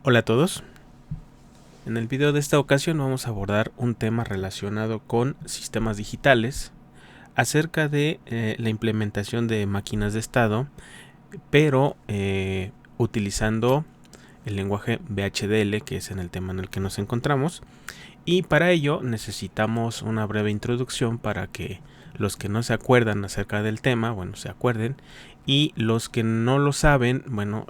Hola a todos. En el video de esta ocasión vamos a abordar un tema relacionado con sistemas digitales acerca de la implementación de máquinas de estado, pero utilizando el lenguaje VHDL, que es en el tema en el que nos encontramos. Y para ello necesitamos una breve introducción para que los que no se acuerdan acerca del tema, bueno, se acuerden, y los que no lo saben, bueno,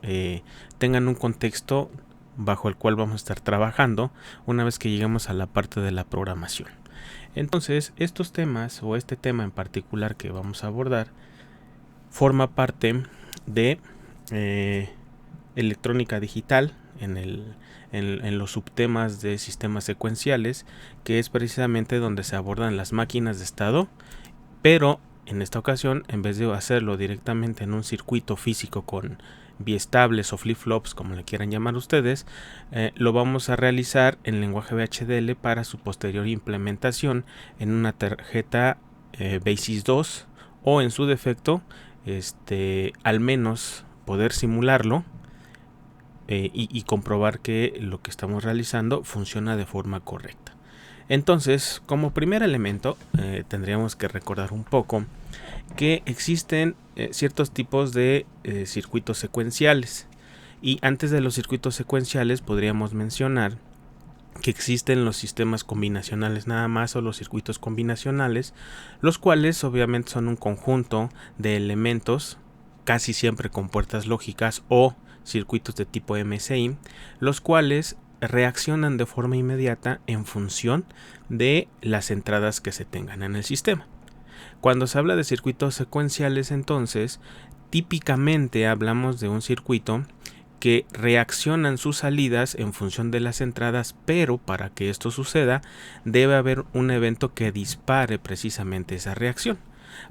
tengan un contexto bajo el cual vamos a estar trabajando una vez que lleguemos a la parte de la programación. Entonces, estos temas o este tema en particular que vamos a abordar forma parte de electrónica digital en los subtemas de sistemas secuenciales, que es precisamente donde se abordan las máquinas de estado, pero en esta ocasión, en vez de hacerlo directamente en un circuito físico con biestables o flip-flops, como le quieran llamar ustedes, lo vamos a realizar en lenguaje VHDL para su posterior implementación en una tarjeta BASIS 2 o en su defecto, al menos poder simularlo y comprobar que lo que estamos realizando funciona de forma correcta. Entonces, como primer elemento, tendríamos que recordar un poco que existen ciertos tipos de circuitos secuenciales. Y antes de los circuitos secuenciales podríamos mencionar que existen los sistemas combinacionales nada más o los circuitos combinacionales, los cuales obviamente son un conjunto de elementos, casi siempre con puertas lógicas o circuitos de tipo MSI, los cuales reaccionan de forma inmediata en función de las entradas que se tengan en el sistema. Cuando se habla de circuitos secuenciales, entonces, típicamente hablamos de un circuito que reaccionan sus salidas en función de las entradas, pero para que esto suceda debe haber un evento que dispare precisamente esa reacción.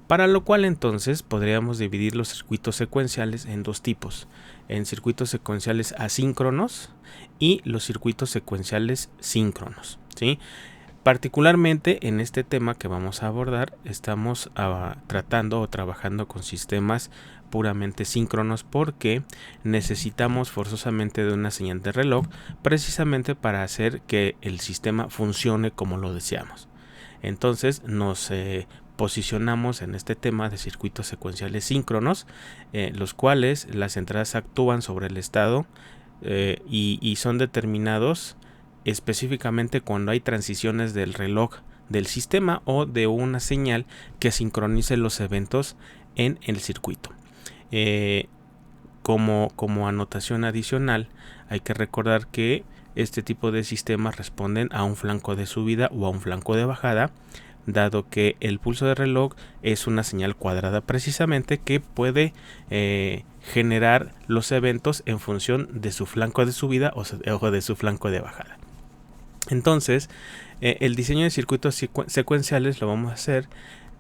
Para lo cual entonces podríamos dividir los circuitos secuenciales en dos tipos, en circuitos secuenciales asíncronos y los circuitos secuenciales síncronos, ¿sí? Particularmente en este tema que vamos a abordar, estamos tratando o trabajando con sistemas puramente síncronos porque necesitamos forzosamente de una señal de reloj precisamente para hacer que el sistema funcione como lo deseamos. Entonces nos posicionamos en este tema de circuitos secuenciales síncronos, los cuales las entradas actúan sobre el estado y son determinados específicamente cuando hay transiciones del reloj del sistema o de una señal que sincronice los eventos en el circuito. Como anotación adicional, hay que recordar que este tipo de sistemas responden a un flanco de subida o a un flanco de bajada, dado que el pulso de reloj es una señal cuadrada precisamente que puede generar los eventos en función de su flanco de subida o de su flanco de bajada. Entonces, el diseño de circuitos secuenciales lo vamos a hacer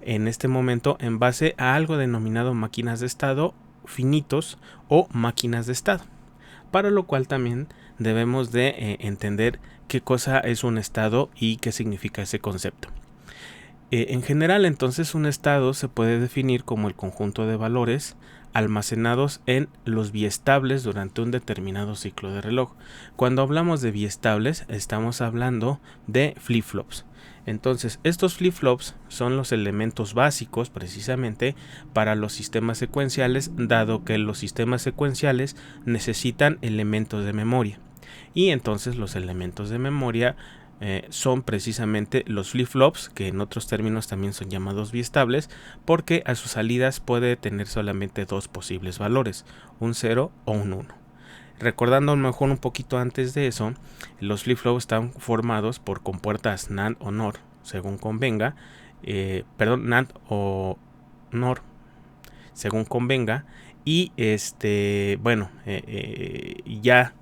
en este momento en base a algo denominado máquinas de estado finitos o máquinas de estado, para lo cual también debemos de entender qué cosa es un estado y qué significa ese concepto. En general, entonces, un estado se puede definir como el conjunto de valores almacenados en los biestables durante un determinado ciclo de reloj. Cuando hablamos de biestables, estamos hablando de flip-flops. Entonces, estos flip-flops son los elementos básicos precisamente para los sistemas secuenciales, dado que los sistemas secuenciales necesitan elementos de memoria. Y entonces los elementos de memoria son precisamente los flip-flops, que en otros términos también son llamados biestables, porque a sus salidas puede tener solamente dos posibles valores, un 0 o un 1. Recordando a lo mejor un poquito antes de eso, los flip-flops están formados por compuertas NAND o NOR, según convenga, NAND o NOR, según convenga, y ya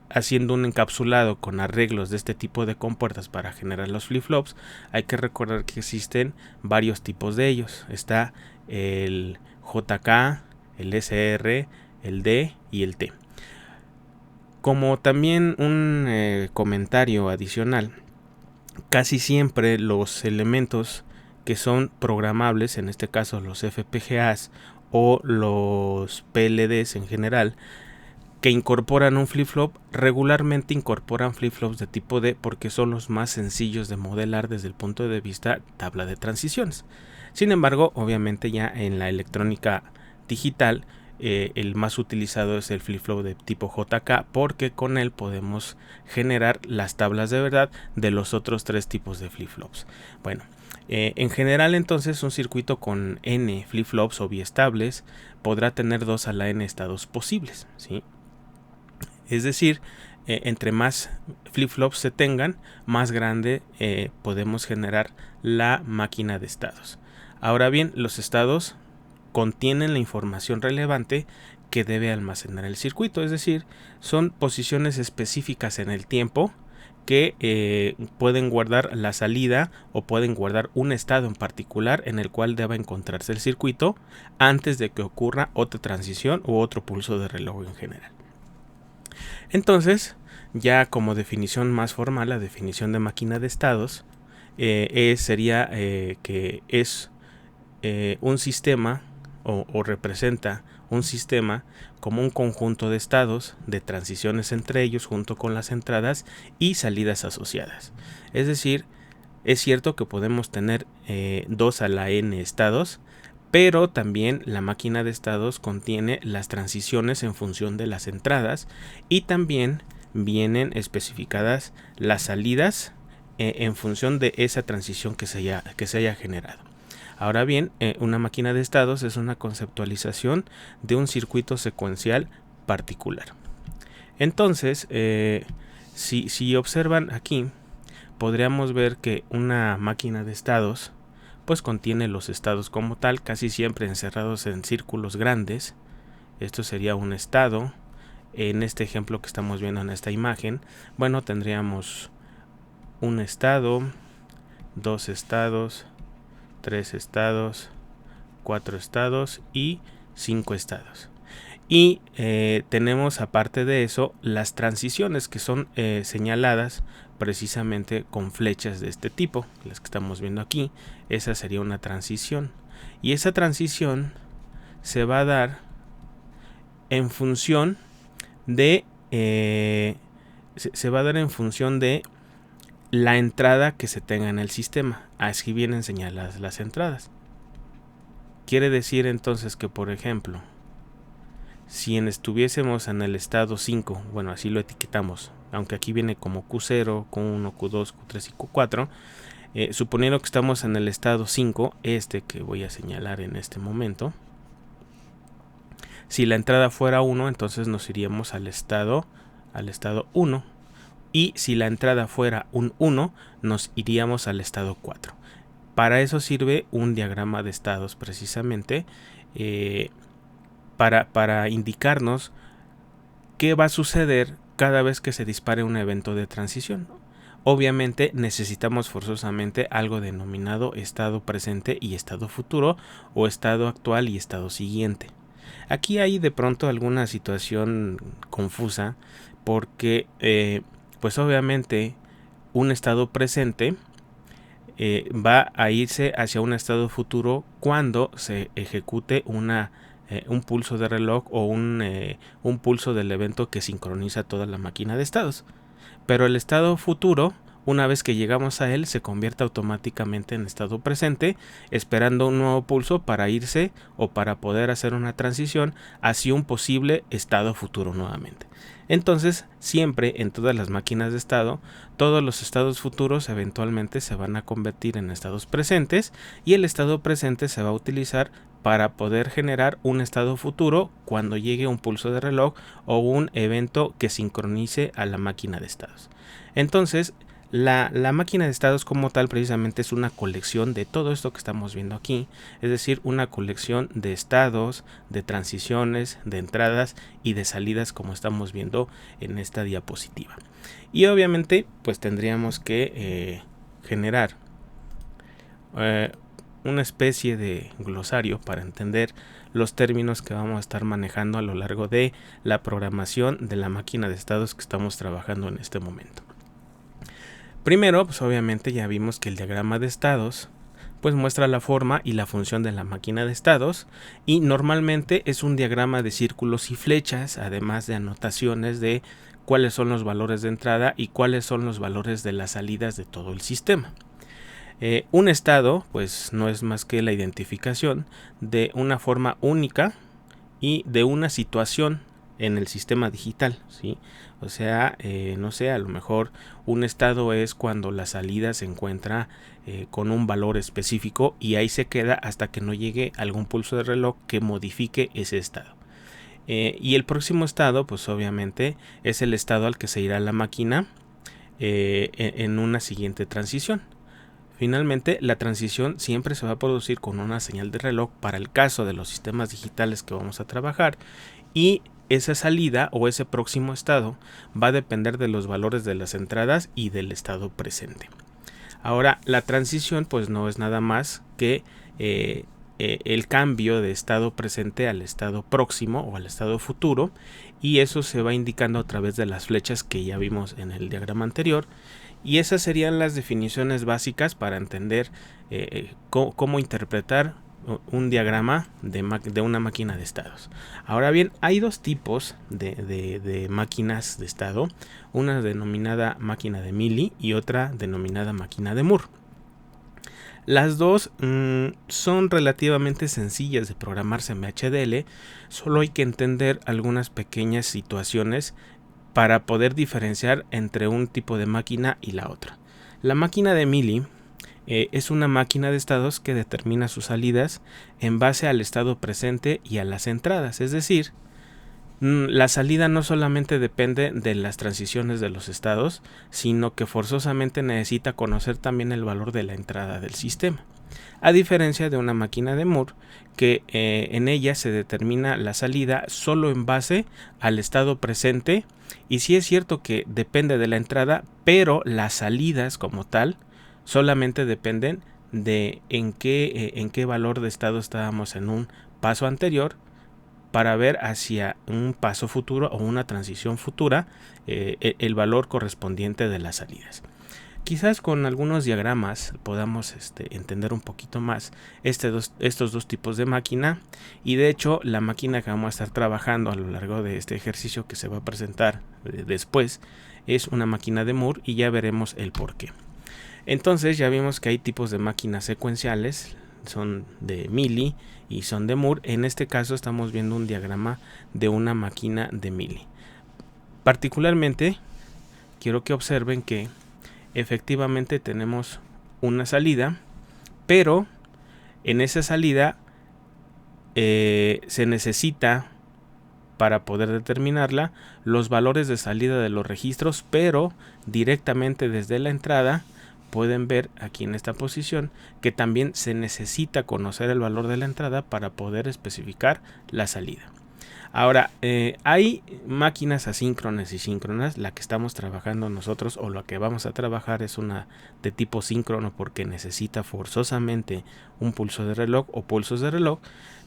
haciendo un encapsulado con arreglos de este tipo de compuertas para generar los flip-flops, hay que recordar que existen varios tipos de ellos. Está el JK, el SR, el D y el T. Como también un comentario adicional, casi siempre los elementos que son programables, en este caso los FPGAs o los PLDs en general, que incorporan un flip-flop regularmente incorporan flip-flops de tipo D porque son los más sencillos de modelar desde el punto de vista tabla de transiciones. Sin embargo, obviamente ya en la electrónica digital el más utilizado es el flip-flop de tipo JK porque con él podemos generar las tablas de verdad de los otros tres tipos de flip-flops. Bueno, en general entonces un circuito con n flip-flops o biestables podrá tener 2 a la n estados posibles, ¿sí? Es decir, entre más flip-flops se tengan, más grande podemos generar la máquina de estados. Ahora bien, los estados contienen la información relevante que debe almacenar el circuito, es decir, son posiciones específicas en el tiempo que pueden guardar la salida o pueden guardar un estado en particular en el cual deba encontrarse el circuito antes de que ocurra otra transición u otro pulso de reloj en general. Entonces, ya como definición más formal, la definición de máquina de estados sería que es un sistema o representa un sistema como un conjunto de estados, de transiciones entre ellos junto con las entradas y salidas asociadas. Es decir, es cierto que podemos tener 2 a la n estados, pero también la máquina de estados contiene las transiciones en función de las entradas y también vienen especificadas las salidas en función de esa transición que se haya generado. Ahora bien, una máquina de estados es una conceptualización de un circuito secuencial particular. Entonces, si observan aquí, podríamos ver que una máquina de estados pues contiene los estados como tal, casi siempre encerrados en círculos grandes. Esto sería un estado. En este ejemplo que estamos viendo en esta imagen, bueno, tendríamos un estado, 2 estados, 3 estados, 4 estados y 5 estados. Y tenemos aparte de eso las transiciones que son señaladas precisamente con flechas de este tipo, las que estamos viendo aquí. Esa sería una transición y esa transición se va a dar en función de la entrada que se tenga en el sistema. Así vienen señaladas las entradas. Quiere decir entonces que, por ejemplo, si estuviésemos en el estado 5, bueno, así lo etiquetamos, aunque aquí viene como Q0, Q1, Q2, Q3 y Q4, suponiendo que estamos en el estado 5, que voy a señalar en este momento, si la entrada fuera 1, entonces nos iríamos al estado 1, y si la entrada fuera un 1, nos iríamos al estado 4. Para eso sirve un diagrama de estados precisamente, para indicarnos qué va a suceder cada vez que se dispare un evento de transición. Obviamente necesitamos forzosamente algo denominado estado presente y estado futuro, o estado actual y estado siguiente. Aquí hay de pronto alguna situación confusa porque pues obviamente un estado presente va a irse hacia un estado futuro cuando se ejecute un pulso de reloj o un pulso del evento que sincroniza toda la máquina de estados. Pero el estado futuro, una vez que llegamos a él, se convierte automáticamente en estado presente, esperando un nuevo pulso para irse o para poder hacer una transición hacia un posible estado futuro nuevamente. Entonces, siempre en todas las máquinas de estado, todos los estados futuros eventualmente se van a convertir en estados presentes y el estado presente se va a utilizar para poder generar un estado futuro cuando llegue un pulso de reloj o un evento que sincronice a la máquina de estados. Entonces, la máquina de estados como tal precisamente es una colección de todo esto que estamos viendo aquí, es decir, una colección de estados, de transiciones, de entradas y de salidas como estamos viendo en esta diapositiva. Y obviamente pues tendríamos que generar una especie de glosario para entender los términos que vamos a estar manejando a lo largo de la programación de la máquina de estados que estamos trabajando en este momento. Primero, pues obviamente ya vimos que el diagrama de estados pues muestra la forma y la función de la máquina de estados, y normalmente es un diagrama de círculos y flechas, además de anotaciones de cuáles son los valores de entrada y cuáles son los valores de las salidas de todo el sistema. Un estado pues no es más que la identificación de una forma única y de una situación en el sistema digital, ¿sí? O sea, no sé, a lo mejor un estado es cuando la salida se encuentra con un valor específico y ahí se queda hasta que no llegue algún pulso de reloj que modifique ese estado. Y el próximo estado, pues obviamente, es el estado al que se irá la máquina en una siguiente transición. Finalmente, la transición siempre se va a producir con una señal de reloj para el caso de los sistemas digitales que vamos a trabajar, y esa salida o ese próximo estado va a depender de los valores de las entradas y del estado presente. Ahora, la transición pues no es nada más que el cambio de estado presente al estado próximo o al estado futuro, y eso se va indicando a través de las flechas que ya vimos en el diagrama anterior. Y esas serían las definiciones básicas para entender cómo interpretar un diagrama de una máquina de estados. Ahora bien, hay dos tipos de máquinas de estado, una denominada máquina de Mealy y otra denominada máquina de Moore. Las dos son relativamente sencillas de programarse en VHDL, solo hay que entender algunas pequeñas situaciones para poder diferenciar entre un tipo de máquina y la otra. La máquina de Mealy es una máquina de estados que determina sus salidas en base al estado presente y a las entradas, es decir, la salida no solamente depende de las transiciones de los estados, sino que forzosamente necesita conocer también el valor de la entrada del sistema. A diferencia de una máquina de Moore, que en ella se determina la salida solo en base al estado presente, y sí es cierto que depende de la entrada, pero las salidas como tal solamente dependen de en qué valor de estado estábamos en un paso anterior, para ver hacia un paso futuro o una transición futura el valor correspondiente de las salidas. Quizás con algunos diagramas podamos entender un poquito más estos dos tipos de máquina, y de hecho la máquina que vamos a estar trabajando a lo largo de este ejercicio que se va a presentar después es una máquina de Moore, y ya veremos el por qué. Entonces ya vimos que hay tipos de máquinas secuenciales, son de Mealy y son de Moore. En este caso estamos viendo un diagrama de una máquina de Mealy. Particularmente quiero que observen que efectivamente tenemos una salida, pero en esa salida se necesita, para poder determinarla, los valores de salida de los registros, pero directamente desde la entrada pueden ver aquí en esta posición que también se necesita conocer el valor de la entrada para poder especificar la salida. Ahora, hay máquinas asíncronas y síncronas. La que estamos trabajando nosotros, o la que vamos a trabajar, es una de tipo síncrono porque necesita forzosamente un pulso de reloj o pulsos de reloj,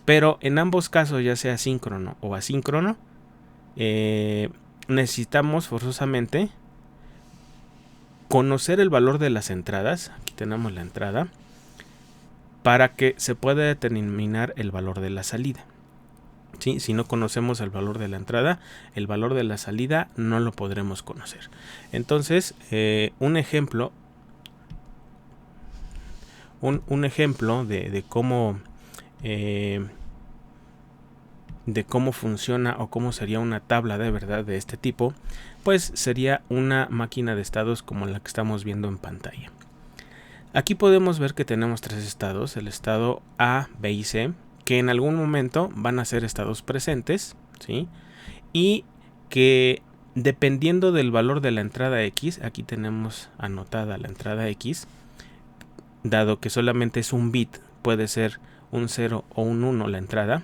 pero en ambos casos, ya sea síncrono o asíncrono, necesitamos forzosamente conocer el valor de las entradas. Aquí tenemos la entrada, para que se pueda determinar el valor de la salida. ¿Sí? Si no conocemos el valor de la entrada, el valor de la salida no lo podremos conocer. Entonces, un ejemplo de cómo funciona o cómo sería una tabla de verdad de este tipo, pues sería una máquina de estados como la que estamos viendo en pantalla. Aquí podemos ver que tenemos tres estados: el estado A, B y C, que en algún momento van a ser estados presentes, ¿sí? Y que dependiendo del valor de la entrada X, aquí tenemos anotada la entrada X, dado que solamente es un bit, puede ser un 0 o un 1 la entrada,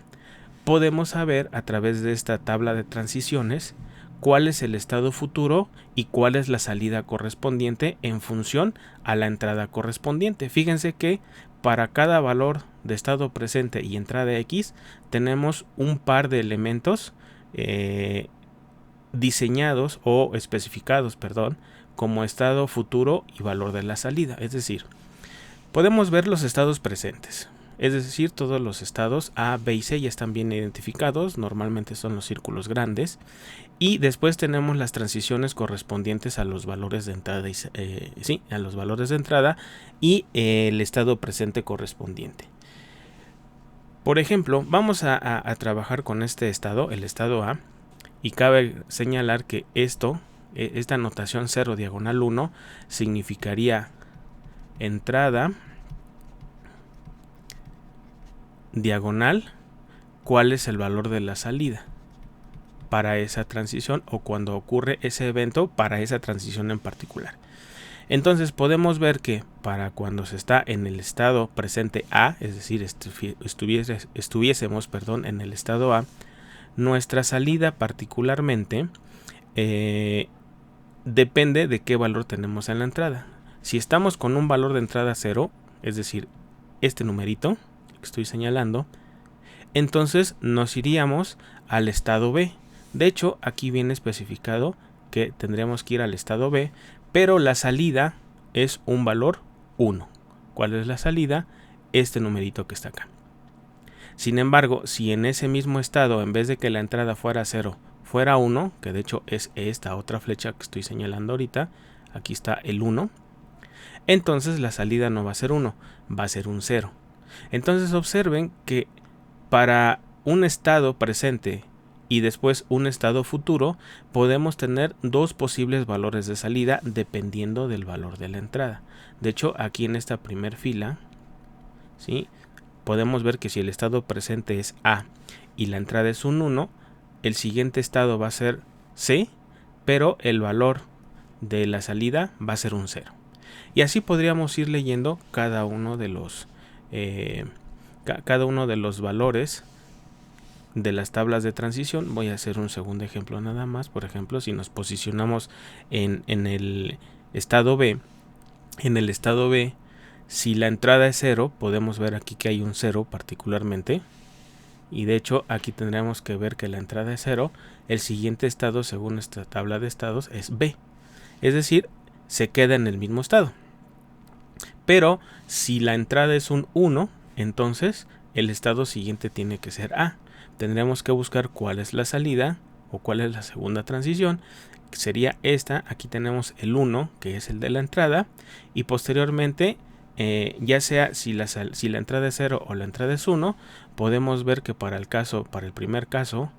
podemos saber a través de esta tabla de transiciones cuál es el estado futuro y cuál es la salida correspondiente en función a la entrada correspondiente. Fíjense que para cada valor de estado presente y entrada X tenemos un par de elementos diseñados o especificados, como estado futuro y valor de la salida. Es decir, Podemos ver los estados presentes. Es decir, todos los estados A, B y C ya están bien identificados, normalmente son los círculos grandes. Y después tenemos las transiciones correspondientes a los valores de entrada a los valores de entrada y el estado presente correspondiente. Por ejemplo, vamos a trabajar con este estado, el estado A, y cabe señalar que esta notación 0 diagonal 1 significaría entrada diagonal cuál es el valor de la salida para esa transición o cuando ocurre ese evento para esa transición en particular. Entonces podemos ver que para cuando se está en el estado presente A, es decir, estuviésemos en el estado A, nuestra salida particularmente depende de qué valor tenemos en la entrada. Si estamos con un valor de entrada 0, es decir, este numerito que estoy señalando, entonces nos iríamos al estado B. De hecho, aquí viene especificado que tendríamos que ir al estado B, pero la salida es un valor 1. ¿Cuál es la salida? Este numerito que está acá. Sin embargo, si en ese mismo estado, en vez de que la entrada fuera 0, fuera 1, que de hecho es esta otra flecha que estoy señalando ahorita, aquí está el 1, entonces la salida no va a ser 1, va a ser un 0. Entonces observen que para un estado presente y después un estado futuro, podemos tener dos posibles valores de salida dependiendo del valor de la entrada. De hecho, aquí en esta primera fila, ¿sí?, podemos ver que si el estado presente es A y la entrada es un 1, el siguiente estado va a ser C, pero el valor de la salida va a ser un 0. Y así podríamos ir leyendo cada uno de los valores de las tablas de transición. Voy a hacer un segundo ejemplo nada más. Por ejemplo, si nos posicionamos en el estado B, si la entrada es 0, podemos ver aquí que hay un 0 particularmente. Y de hecho aquí tendríamos que ver que la entrada es 0. El siguiente estado según esta tabla de estados es B. Es decir, se queda en el mismo estado. Pero si la entrada es un 1, entonces el estado siguiente tiene que ser A. Tendremos que buscar cuál es la salida o cuál es la segunda transición. Sería esta. Aquí tenemos el 1, que es el de la entrada. Y posteriormente, ya sea si la entrada es 0 o la entrada es 1, podemos ver que para el primer caso,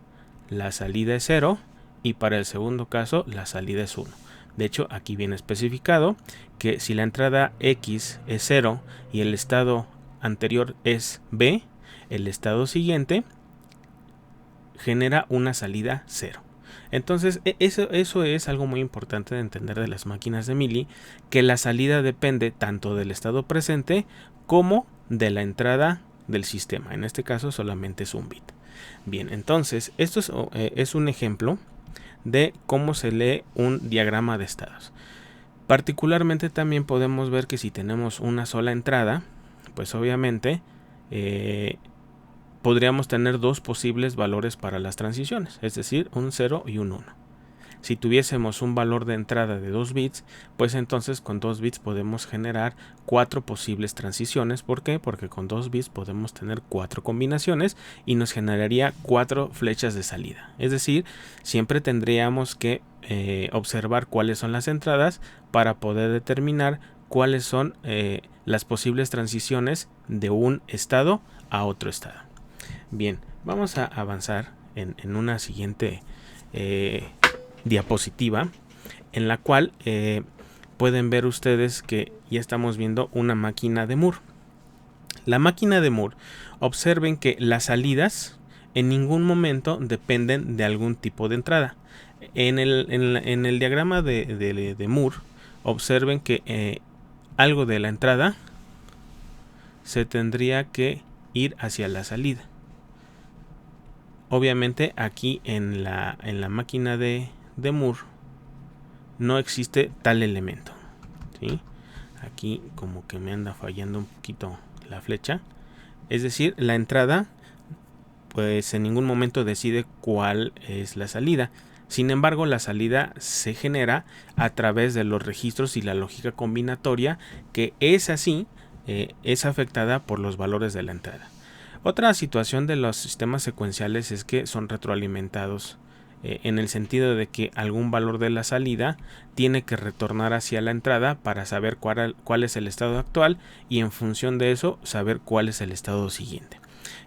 la salida es 0 y para el segundo caso, la salida es 1. De hecho, aquí viene especificado que si la entrada X es 0 y el estado anterior es B, el estado siguiente genera una salida 0. Entonces, eso es algo muy importante de entender de las máquinas de Mealy, que la salida depende tanto del estado presente como de la entrada del sistema. En este caso solamente es un bit. Bien, entonces, esto es un ejemplo de cómo se lee un diagrama de estados. Particularmente también podemos ver que si tenemos una sola entrada, pues obviamente podríamos tener dos posibles valores para las transiciones, es decir, un 0 y un 1. Si tuviésemos un valor de entrada de 2 bits, pues entonces con 2 bits podemos generar 4 posibles transiciones. ¿Por qué? Porque con 2 bits podemos tener 4 combinaciones y nos generaría 4 flechas de salida. Es decir, siempre tendríamos que observar cuáles son las entradas para poder determinar cuáles son las posibles transiciones de un estado a otro estado. Bien, vamos a avanzar en una siguiente diapositiva en la cual pueden ver ustedes que ya estamos viendo una máquina de Moore. La máquina de Moore, observen que las salidas en ningún momento dependen de algún tipo de entrada. En el diagrama de Moore, observen que algo de la entrada se tendría que ir hacia la salida. Obviamente aquí en la máquina de Moore no existe tal elemento, ¿sí? Aquí como que me anda fallando un poquito la flecha. Es decir, la entrada pues en ningún momento decide cuál es la salida. Sin embargo, la salida se genera a través de los registros y la lógica combinatoria, que es así es afectada por los valores de la entrada. Otra situación de los sistemas secuenciales es que son retroalimentados, en el sentido de que algún valor de la salida tiene que retornar hacia la entrada para saber cuál es el estado actual, y en función de eso saber cuál es el estado siguiente.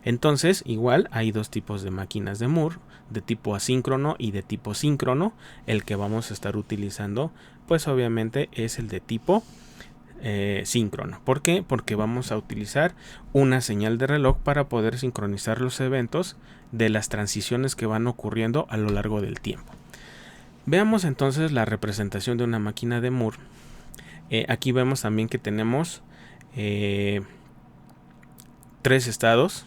Entonces, igual hay dos tipos de máquinas de Moore, de tipo asíncrono y de tipo síncrono. El que vamos a estar utilizando, pues obviamente es el de tipo síncrono. ¿Por qué? Porque vamos a utilizar una señal de reloj para poder sincronizar los eventos de las transiciones que van ocurriendo a lo largo del tiempo. Veamos entonces la representación de una máquina de Moore. Aquí vemos también que tenemos tres estados: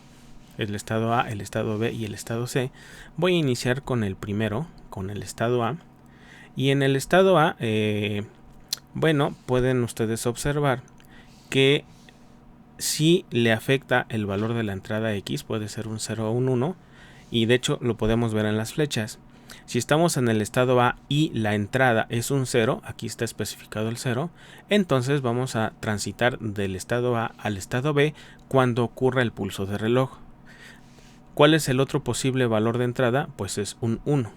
el estado A, el estado B y el estado C. Voy a iniciar con el primero, con el estado A. Y en el estado A, bueno, pueden ustedes observar que si le afecta el valor de la entrada X, puede ser un 0 o un 1, y de hecho lo podemos ver en las flechas. Si estamos en el estado A y la entrada es un 0, aquí está especificado el 0, entonces vamos a transitar del estado A al estado B cuando ocurra el pulso de reloj. ¿Cuál es el otro posible valor de entrada? Pues es un 1.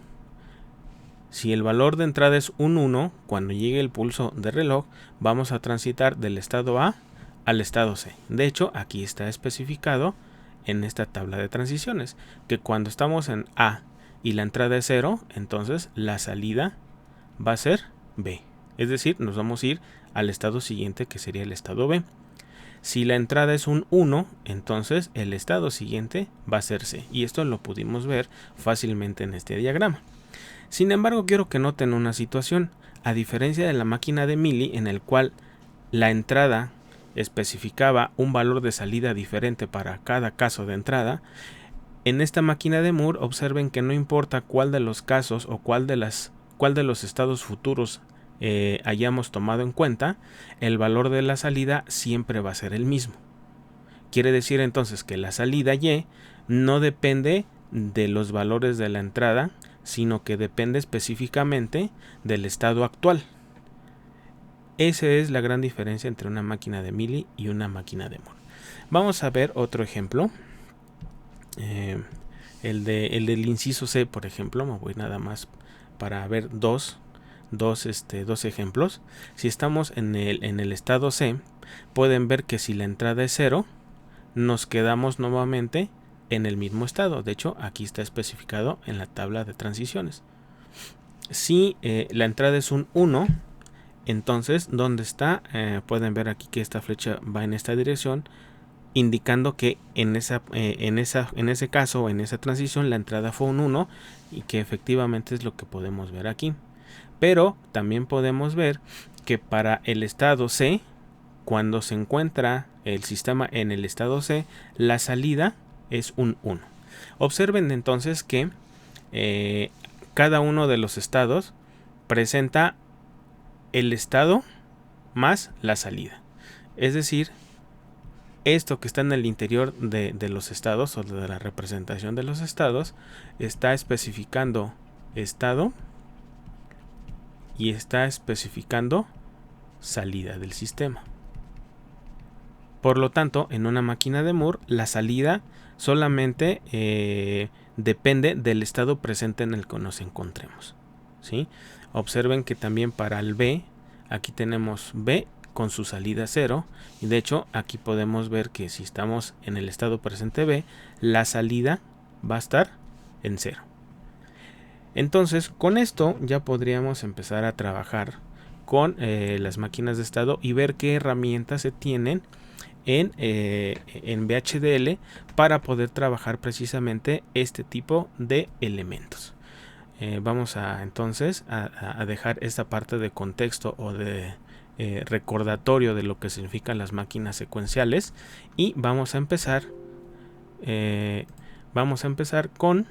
Si el valor de entrada es un 1, cuando llegue el pulso de reloj, vamos a transitar del estado A al estado C. De hecho, aquí está especificado en esta tabla de transiciones que cuando estamos en A y la entrada es 0, entonces la salida va a ser B. Es decir, nos vamos a ir al estado siguiente, que sería el estado B. Si la entrada es un 1, entonces el estado siguiente va a ser C. Y esto lo pudimos ver fácilmente en este diagrama. Sin embargo, quiero que noten una situación. A diferencia de la máquina de Mealy, en el cual la entrada especificaba un valor de salida diferente para cada caso de entrada, en esta máquina de Moore observen que no importa cuál de los casos o cuál de los estados futuros hayamos tomado en cuenta, el valor de la salida siempre va a ser el mismo. Quiere decir entonces que la salida Y no depende de los valores de la entrada, sino que depende específicamente del estado actual. Esa es la gran diferencia entre una máquina de Mealy y una máquina de Moore. Vamos a ver otro ejemplo. El del inciso C, por ejemplo. Me voy nada más para ver dos ejemplos. Si estamos en el estado C, pueden ver que si la entrada es 0, nos quedamos nuevamente en el mismo estado. De hecho, aquí está especificado en la tabla de transiciones. Si la entrada es un 1, entonces, ¿dónde está? Pueden ver aquí que esta flecha va en esta dirección, indicando que en ese caso, en esa transición, la entrada fue un 1, y que efectivamente es lo que podemos ver aquí. Pero también podemos ver que para el estado C, cuando se encuentra el sistema en el estado C, la salida es un 1. Observen entonces que cada uno de los estados presenta el estado más la salida. Es decir, esto que está en el interior de los estados, o de la representación de los estados, está especificando estado y está especificando salida del sistema. Por lo tanto, en una máquina de Moore, la salida solamente depende del estado presente en el que nos encontremos, ¿sí? Observen que también para el B, aquí tenemos B con su salida 0, y de hecho aquí podemos ver que si estamos en el estado presente B, la salida va a estar en 0. Entonces, con esto ya podríamos empezar a trabajar con las máquinas de estado y ver qué herramientas se tienen en VHDL para poder trabajar precisamente este tipo de elementos. Vamos entonces a dejar esta parte de contexto o de recordatorio de lo que significan las máquinas secuenciales, y vamos a empezar con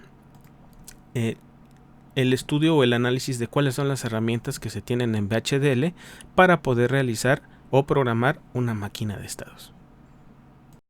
el estudio o el análisis de cuáles son las herramientas que se tienen en VHDL para poder realizar o programar una máquina de estados.